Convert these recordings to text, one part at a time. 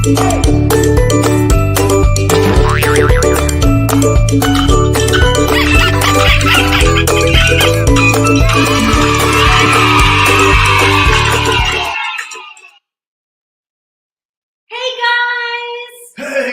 Hey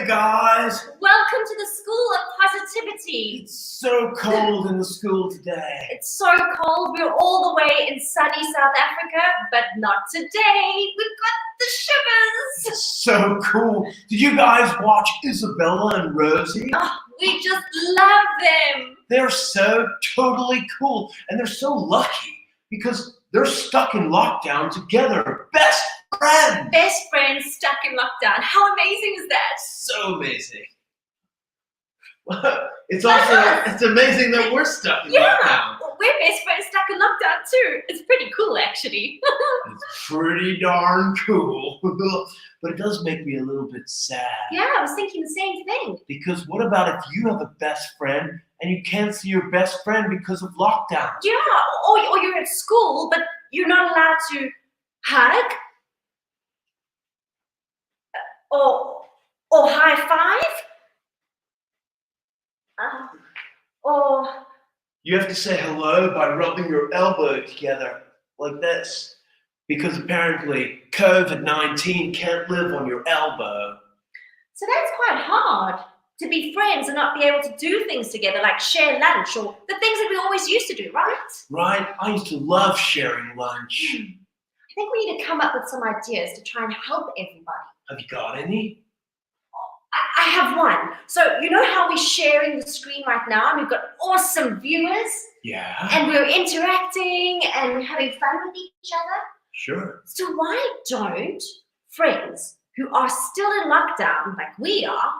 guys! Welcome to the School of Positivity. It's so cold in the school today. It's so cold. We're all the way in sunny South Africa, but not today. We've got the shivers. It's so cool. Did you guys watch Isabella and Rosie? Oh, we just love them. They're so totally cool, and they're so lucky because they're stuck in lockdown together. Best friends! Best friends stuck in lockdown. How amazing is that? So amazing. It's amazing that we're stuck in lockdown. We're best friends stuck in lockdown too. It's pretty cool, actually. It's pretty darn cool. But it does make me a little bit sad. Yeah, I was thinking the same thing. Because what about if you have a best friend and you can't see your best friend because of lockdown? Yeah, or you're at school, but you're not allowed to hug or high five. Or you have to say hello by rubbing your elbow together like this. Because apparently COVID-19 can't live on your elbow. So that's quite hard, to be friends and not be able to do things together, like share lunch or the things that we always used to do, right? Right. I used to love sharing lunch. I think we need to come up with some ideas to try and help everybody. Have you got any? I have one. So you know how we're sharing the screen right now and we've got awesome viewers? Yeah. And we're interacting and we're having fun with each other? Sure. So why don't friends who are still in lockdown like we are,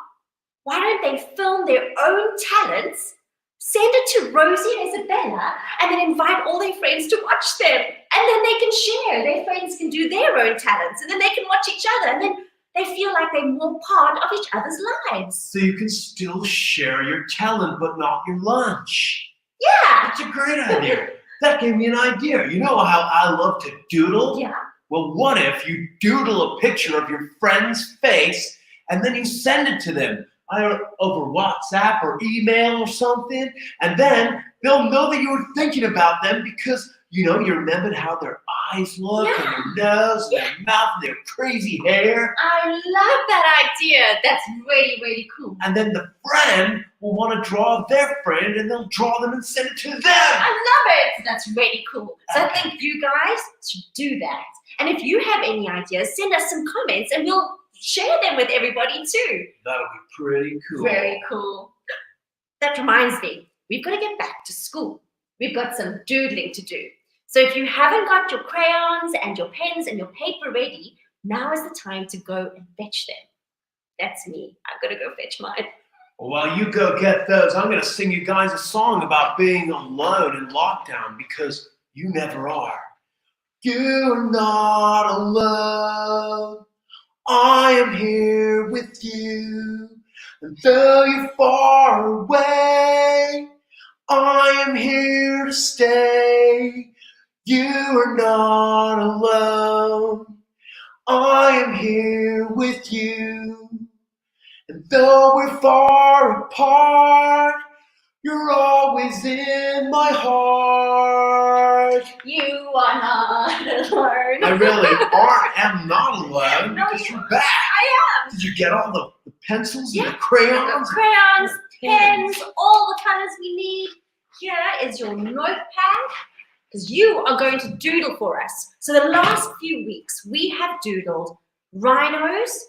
why don't they film their own talents, send it to Rosie and Isabella, and then invite all their friends to watch them? And then they can share. Their friends can do their own talents, and then they can watch each other, and then they feel like they're more part of each other's lives. So you can still share your talent, but not your lunch. Yeah. That's a great idea. That gave me an idea. You know how I love to doodle? Yeah. Well, what if you doodle a picture of your friend's face and then you send it to them either over WhatsApp or email or something, and then they'll know that you were thinking about them because, you remembered how their eyes look and their nose and their mouth and their crazy hair. I love that idea. That's really, really cool. And then the friend will want to draw their friend and they'll draw them and send it to them. I love it. That's really cool. So I think you guys should do that. And if you have any ideas, send us some comments and we'll share them with everybody too. That'll be pretty cool. Very cool. That reminds me, we've got to get back to school. We've got some doodling to do. So if you haven't got your crayons and your pens and your paper ready, now is the time to go and fetch them. That's me. I'm going to go fetch mine. Well, while you go get those, I'm going to sing you guys a song about being alone in lockdown because you never are. You're not alone. I am here with you. And though you're far away, I am here to stay. You are not alone. I am here with you. And though we're far apart, you're always in my heart. You are not alone. I really am not alone because you're back. I am. Did you get all the pencils and the crayons? The crayons, pens, all the colors we need. Here is your notepad because you are going to doodle for us. So the last few weeks we have doodled rhinos,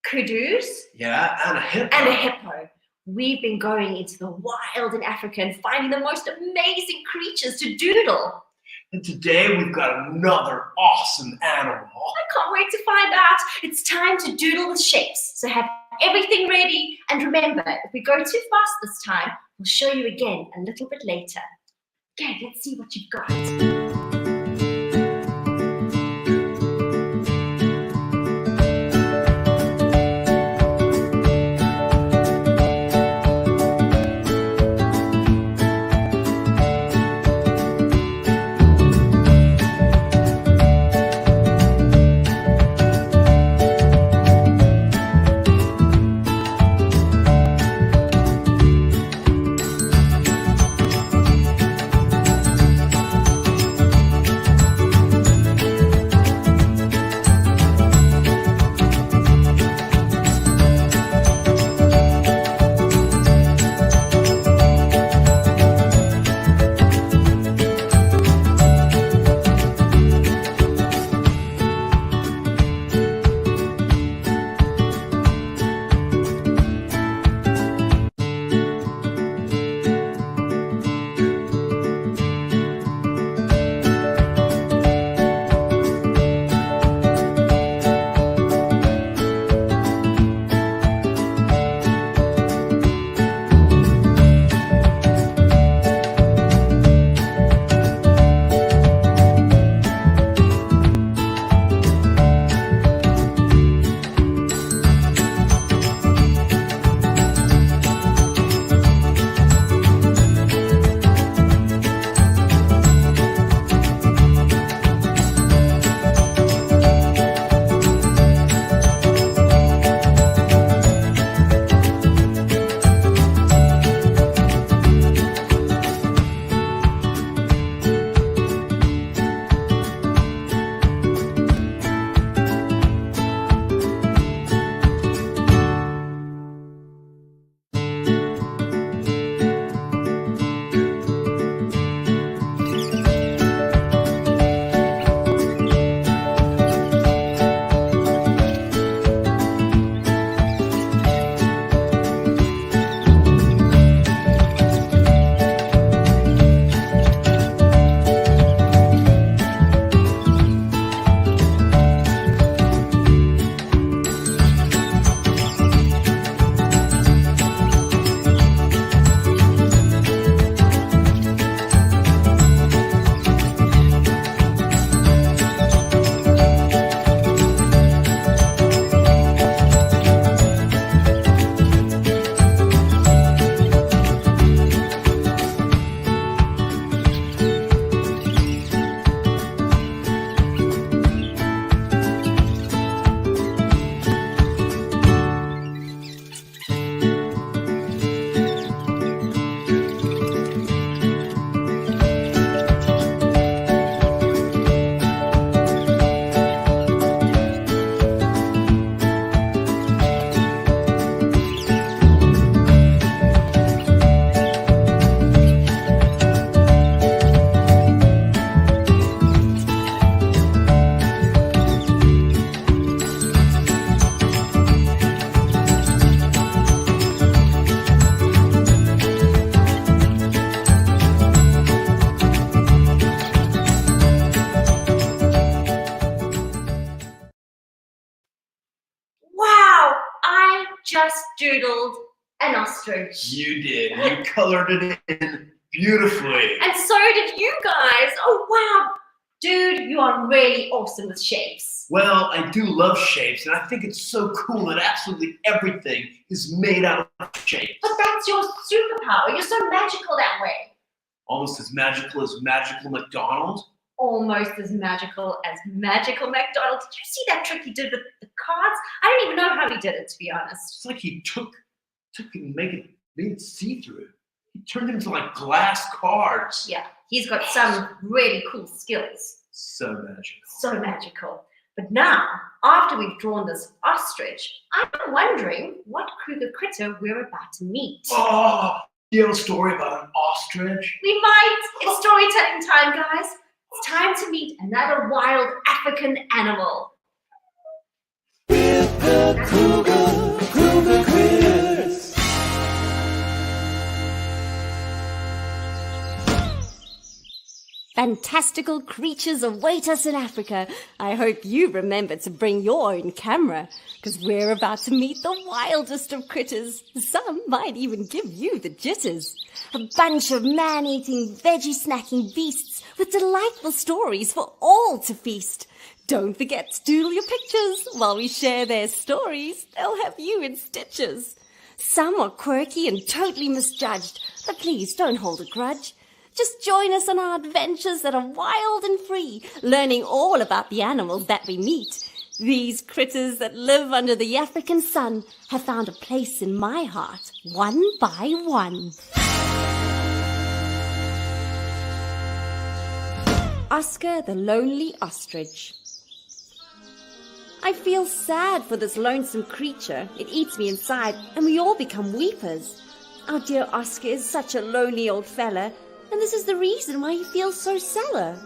kudus, and a hippo. And a hippo. We've been going into the wild in Africa and finding the most amazing creatures to doodle. And today we've got another awesome animal. I can't wait to find out. It's time to doodle the shapes. So have everything ready. And remember, if we go too fast this time, we'll show you again a little bit later. Okay, let's see what you've got. just doodled an ostrich. You did. You colored it in beautifully. And so did you guys. Oh, wow. Dude, you are really awesome with shapes. Well, I do love shapes, and I think it's so cool that absolutely everything is made out of shapes. But that's your superpower. You're so magical that way. Almost as Magical McDonald. Almost as magical McDonald. Did you see that trick he did with the cards? I don't even know how he did it, to be honest. It's like he took and made it see-through. He turned it into like glass cards. Yeah, he's got some really cool skills. So magical. So magical. But now, after we've drawn this ostrich, I'm wondering what Kruger critter we're about to meet. Oh, you have a story about an ostrich? We might. It's storytelling time, guys. It's time to meet another wild African animal. Kruger Critters. Fantastical creatures await us in Africa. I hope you remember to bring your own camera, because we're about to meet the wildest of critters. Some might even give you the jitters. A bunch of man-eating, veggie-snacking beasts with delightful stories for all to feast. Don't forget to doodle your pictures. While we share their stories, they'll have you in stitches. Some are quirky and totally misjudged, but please don't hold a grudge. Just join us on our adventures that are wild and free, learning all about the animals that we meet. These critters that live under the African sun have found a place in my heart, one by one. Oscar the Lonely Ostrich. I feel sad for this lonesome creature. It eats me inside, and we all become weepers. Our dear Oscar is such a lonely old fella, and this is the reason why he feels so sour.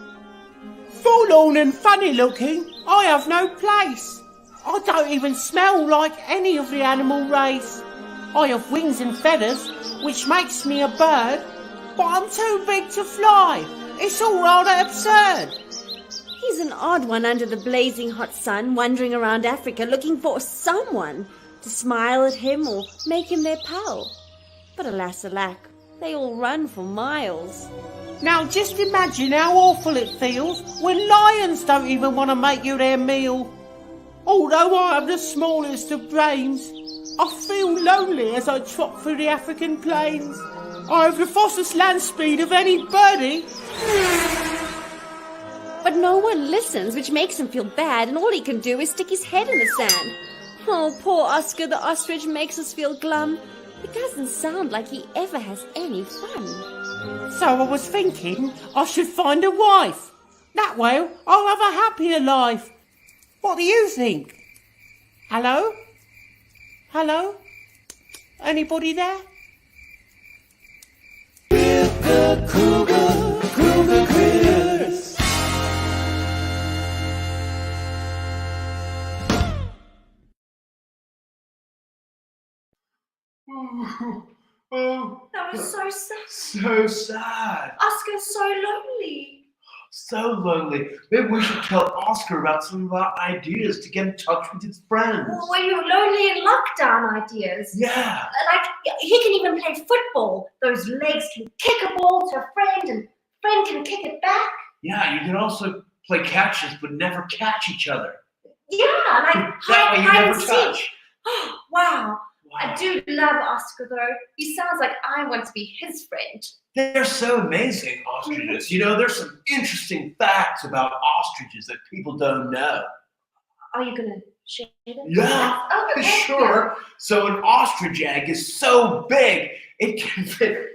Forlorn and funny looking, I have no place. I don't even smell like any of the animal race. I have wings and feathers, which makes me a bird, but I'm too big to fly. It's all rather absurd. He's an odd one under the blazing hot sun, wandering around Africa looking for someone to smile at him or make him their pal. But alas alack, they all run for miles. Now just imagine how awful it feels when lions don't even want to make you their meal. Although I have the smallest of brains, I feel lonely as I trot through the African plains. I have the fastest land speed of any birdie. But no one listens, which makes him feel bad, and all he can do is stick his head in the sand. Oh, poor Oscar the ostrich makes us feel glum. It doesn't sound like he ever has any fun. So I was thinking I should find a wife. That way I'll have a happier life. What do you think? Hello? Hello? Anybody there? Kruger Critters. Oh, That was so sad. so sad. Oscar's so lonely. So lonely. Maybe we should tell Oscar about some of our ideas to get in touch with his friends. When you're lonely in lockdown ideas. Yeah. Like, he can even play football. Those legs can kick a ball to a friend, and friend can kick it back. Yeah, you can also play catches but never catch each other. Yeah, like That way you hide never and touch. seek. Wow. I Wow. do love Oscar, though. He sounds like I want to be his friend. They're so amazing, ostriches. You know, there's some interesting facts about ostriches that people don't know. Are you going to share them? Yeah, Oh, okay. sure. So an ostrich egg is so big, it can fit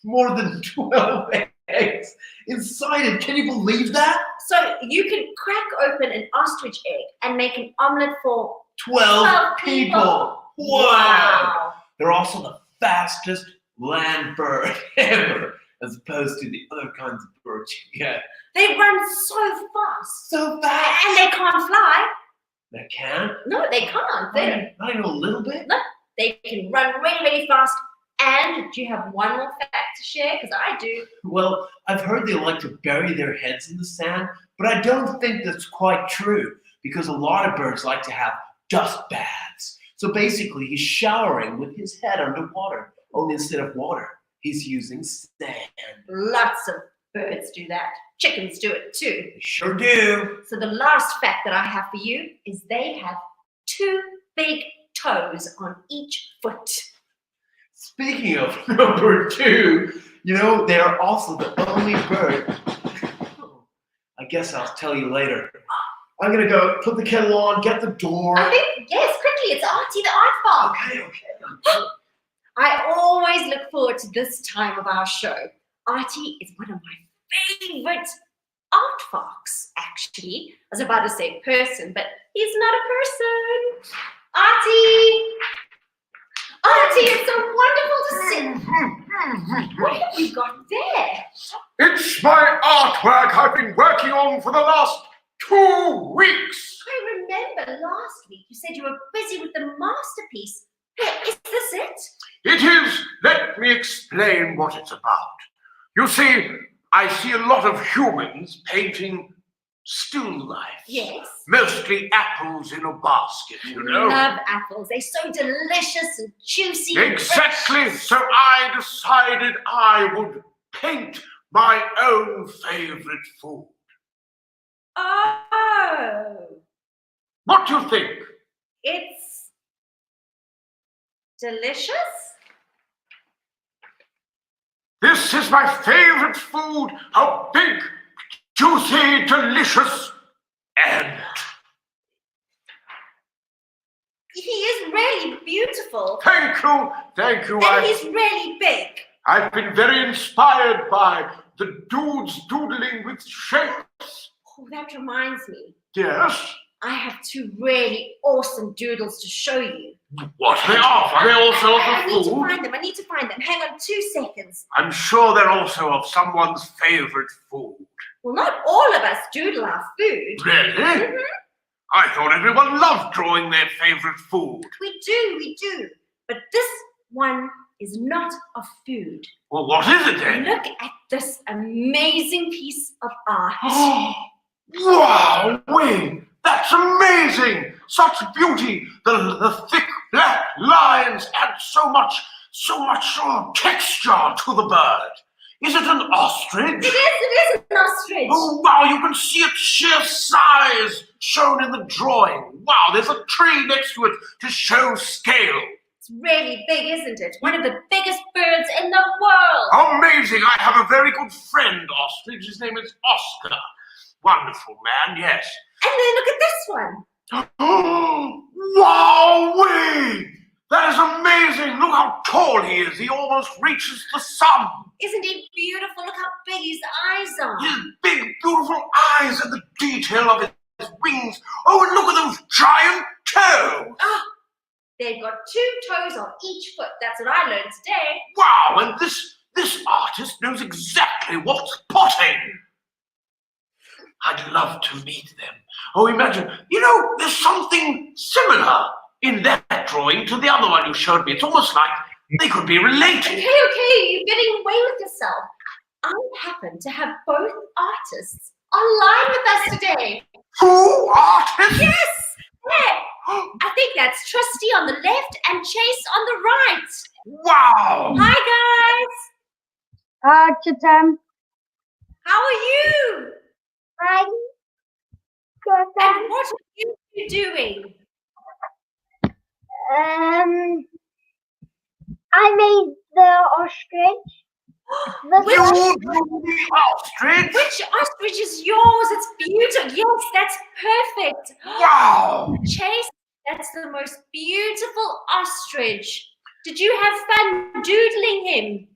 more than 12 eggs inside it. Can you believe that? So you can crack open an ostrich egg and make an omelet for 12 people. Wow. Wow. They're also the fastest land bird ever, as opposed to the other kinds of birds you get. They run so fast. So fast. And they can't fly. They can? No, they can't. Not even a little bit? They can run really, really fast. And do you have one more fact to share? Because I do. Well, I've heard they like to bury their heads in the sand, but I don't think that's quite true, because a lot of birds like to have dust baths. So basically, he's showering with his head underwater. Only instead of water, he's using sand. Lots of birds do that. Chickens do it too. They sure do. So the last fact that I have for you is they have 2 big toes on each foot. Speaking of number 2, they are also the only bird. I guess I'll tell you later. I'm going to go put the kettle on, get the door. Yes, quickly. It's Artie the Art Fox. Okay. I always look forward to this time of our show. Artie is one of my favorite art fox, actually. I was about to say person, but he's not a person. Artie! Artie, it's so wonderful to see. What have you got there? It's my artwork I've been working on for the last 2 weeks. I remember last week you said you were busy with the masterpiece. Is this it? It is. Let me explain what it's about. You see, I see a lot of humans painting still life. Yes. Mostly apples in a basket, you know. Love apples. They're so delicious and juicy. and Exactly. rich. So I decided I would paint my own favorite food. Oh. What do you think? It's delicious? This is my favorite food. How big, juicy, delicious, and He is really beautiful. thank you. And he's really big. I've been very inspired by the dudes doodling with shapes. Oh, that reminds me. Yes. I have 2 really awesome doodles to show you. What they are? Are they also I of need the to food? find them. Hang on 2 seconds. I'm sure they're also of someone's favorite food. Well, not all of us doodle our food. Really? Mhm. I thought everyone loved drawing their favorite food. We do. But this one is not of food. Well, what is it then? Look at this amazing piece of art. Wow, Wayne, that's amazing! Such beauty! The thick black lines add so much texture to the bird. Is it an ostrich? It is an ostrich. Oh, wow, you can see its sheer size shown in the drawing. Wow, there's a tree next to it to show scale. It's really big, isn't it? One of the biggest birds in the world. Amazing! I have a very good friend, ostrich. His name is Oscar. Wonderful man, yes. And then look at this one. Wow! That is amazing! Look how tall he is. He almost reaches the sun. Isn't he beautiful? Look how big his eyes are. His big, beautiful eyes and the detail of his wings. Oh, and look at those giant toes. Ah, they've got 2 toes on each foot. That's what I learned today. Wow, and this artist knows exactly what's potting. I'd love to meet them. Oh, imagine, there's something similar in that drawing to the other one you showed me. It's almost like they could be related. Okay, you're getting away with yourself. I happen to have both artists online with us today. 2 artists? Yes! Yeah. I think that's Trusty on the left and Chase on the right. Wow! Hi, guys. Action Tam. How are you? Hi. And what are you doing? I made the ostrich. Which You drew the ostrich? ostrich is yours? It's beautiful. Yes, that's perfect. Wow! Chase, that's the most beautiful ostrich. Did you have fun doodling him?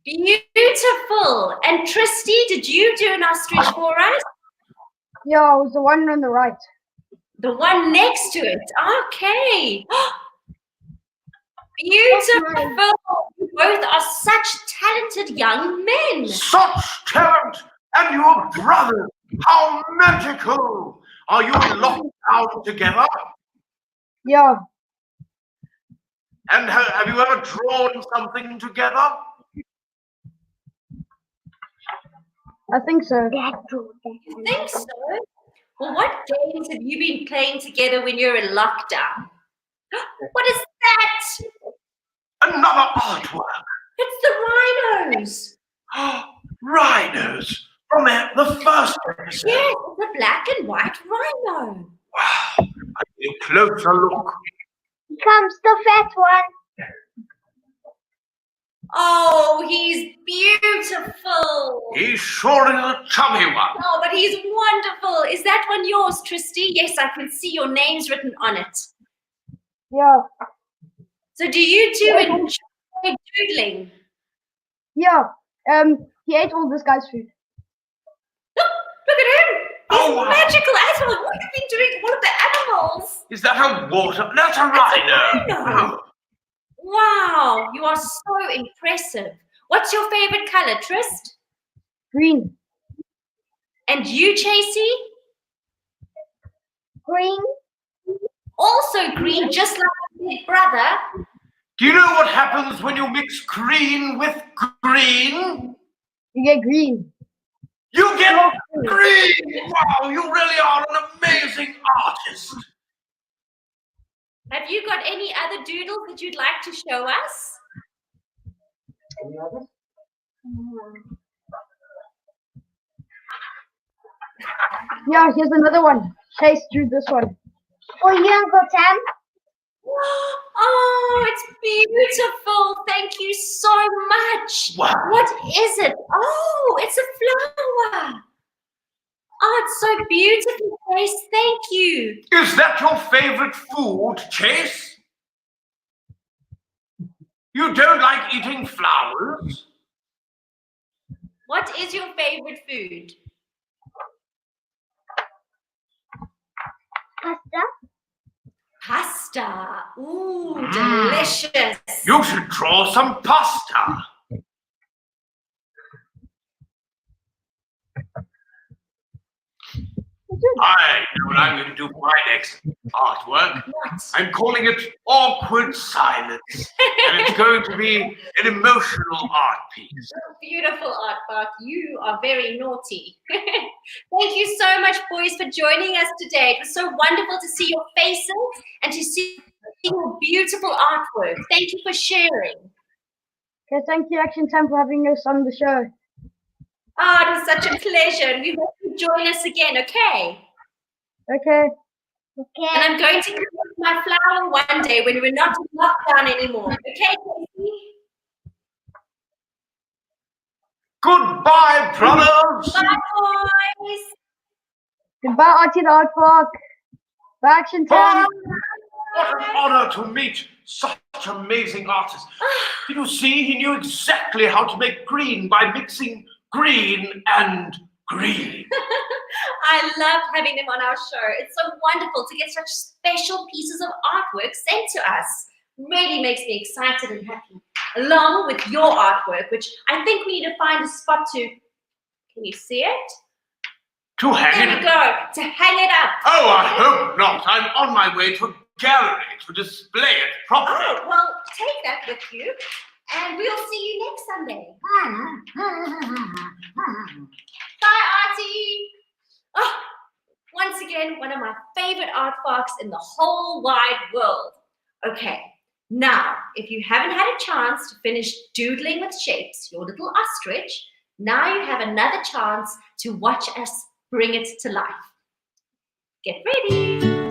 Beautiful. And Tristy, did you do an ostrich for us? Yeah, it was the one on the right. The one next to it. Okay. Beautiful. You both are such talented young men. Such talent! And your brother! How magical! Are you in lockdown together? Yeah. And have you ever drawn something together? I think so. You think so? Well, what games have you been playing together when you're in lockdown? What is that? Another artwork. It's the rhinos. Rhinos from the first episode. Yes, it's a black and white rhino. Wow. I need a closer look. Here comes the fat one. Oh, he's beautiful. He sure is a chubby one. Oh, but he's wonderful. Is that one yours, Tristy? Yes, I can see your name's written on it. Yeah. So do you two enjoy doodling? Yeah. He ate all this guy's food. Look at him. He's Oh, wow. magical animal. What have you been doing to all of the animals? Is that a water? That's a rhino. rhino. Wow, you are so impressive. What's your favorite color, Trist? Green. And you, Chasey? Green. Also green, just like your big brother. Do you know what happens when you mix green with green? You get green. You get green! Wow, you really are an amazing artist. Have you got any other doodles that you'd like to show us? Any others? Yeah, here's another one. Chase drew this one. For you, Uncle Tam. Oh, it's beautiful. Thank you so much. Wow. What is it? Oh, it's a flower. Oh, it's so beautiful, Chase. Thank you. Is that your favorite food, Chase? You don't like eating flowers? What is your favorite food? Pasta. Pasta. Ooh, delicious. You should draw some pasta. I know what I'm going to do for my next artwork. What? I'm calling it Awkward Silence. And it's going to be an emotional art piece. Beautiful art, Bart. You are very naughty. Thank you so much, boys, for joining us today. It was so wonderful to see your faces and to see your beautiful artwork. Thank you for sharing. Okay, thank you, Action Tam, for having us on the show. Oh, it was such a pleasure. And we hope you join us again, okay? Okay. And I'm going to give my flower one day when we're not in lockdown anymore. Okay, Casey? Goodbye, brothers. Bye, boys. Goodbye, Auntie the Art Park. Bye, Action Tam. What an honor to meet such amazing artists. Did you see? He knew exactly how to make green by mixing green and green. I love having them on our show. It's so wonderful to get such special pieces of artwork sent to us. Really makes me excited and happy. Along with your artwork, which I think we need to find a spot to. Can you see it? To hang There it. we go. To hang it up. Oh, I hope not. I'm on my way to a gallery to display it properly. Oh, well, take that with you, and we'll see you next Sunday. Bye, Auntie. Oh, once again, one of my favorite art parks in the whole wide world. Okay, now, if you haven't had a chance to finish doodling with shapes, your little ostrich, now you have another chance to watch us bring it to life. Get ready.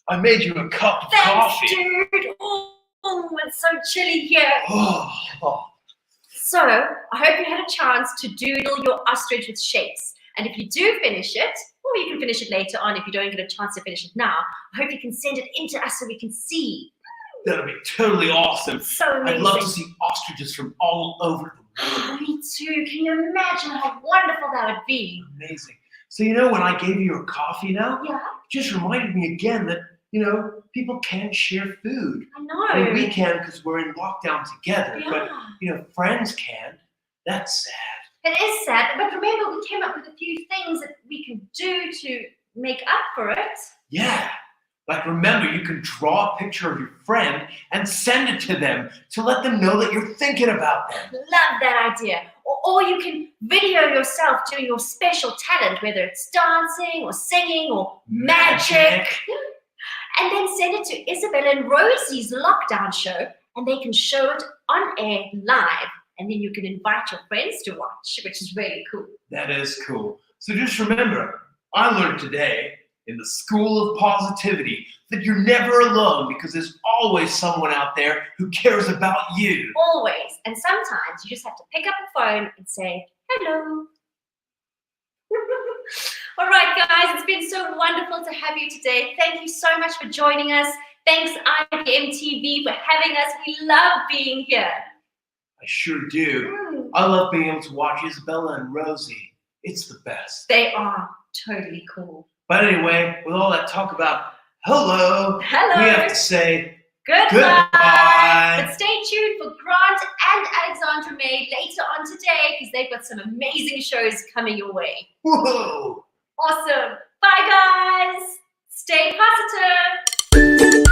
I made you a cup of Thanks, coffee. dude. Oh, it's so chilly here. Oh. So, I hope you had a chance to doodle your ostrich with shapes. And if you do finish it, or you can finish it later on if you don't get a chance to finish it now, I hope you can send it in to us so we can see. That'll be totally awesome. So amazing. I'd love to see ostriches from all over the world. Oh, me too. Can you imagine how wonderful that would be? Amazing. So, you know, when I gave you your coffee now, Yeah, it just reminded me again that, you know, people can't share food. I know. I mean, we can because we're in lockdown together, Yeah. but, you know, friends can't. That's sad. It is sad, but remember we came up with a few things that we can do to make up for it. Yeah. Like, remember, you can draw a picture of your friend and send it to them to let them know that you're thinking about them. Love that idea. Or you can video yourself doing your special talent, whether it's dancing or singing or magic. And then send it to Isabella and Rosie's lockdown show, and they can show it on air live. And then you can invite your friends to watch, which is really cool. That is cool. So just remember, I learned today in the School of Positivity that you're never alone because there's always someone out there who cares about you. Always. And sometimes you just have to pick up the phone and say, hello. All right, guys, it's been so wonderful to have you today. Thank you so much for joining us. Thanks, IBM TV, for having us. We love being here. I sure do. I love being able to watch Isabella and Rosie. It's the best. They are totally cool. But anyway, with all that talk about hello, Hello. we have to say Goodbye. goodbye. But stay tuned for Grant and Alexandra May later on today because they've got some amazing shows coming your way. Whoa. Awesome. Bye, guys. Stay positive.